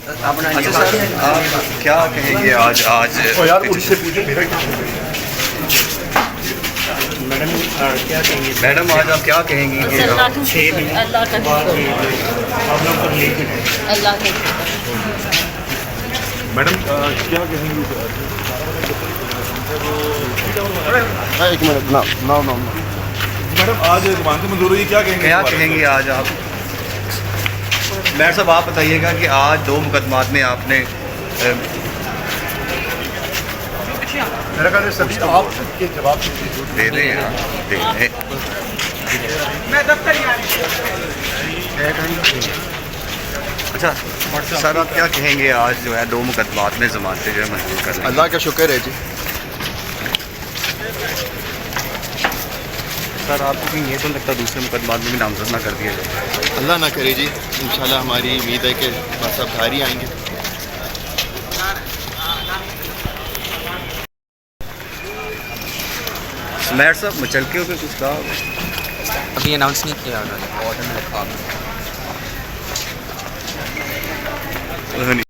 अच्छा सर, आप क्या कहेंगे आज यार मुझसे पूछे मेरा मैडम क्या कहेंगे? मैडम आज आप क्या कहेंगी कि अल्लाह का 6 मिनट अल्लाह का बाद आप लोग पर लेट है। अल्लाह के मैडम क्या कहेंगे? एक मिनट ना ना ना मैडम आज जमानत मंजूर हुई, क्या कहेंगे? क्या कहेंगे आज आप? मैडम साहब आप बताइएगा कि आज 2 मुकदमात में आपने मेरा ख्याल है सभी आप के जवाब दे दें या दे दें। अच्छा सर, आप क्या कहेंगे आज जो है 2 मुकदमात में जमानतें जो है मंजूर कर ली? अल्लाह का शुक्र है जी। सर आपको कहीं ये तो लगता है दूसरे मुकदमात में भी नामजद ना कर दिया जाए? अल्लाह ना करे जी, इंशाल्लाह हमारी उम्मीद है कि बस अब घर ही आएंगे। मैट साहब मुचलके पे कुछ कहा? अभी अनाउंस नहीं किया उन्होंने, ऑर्डर में रखा।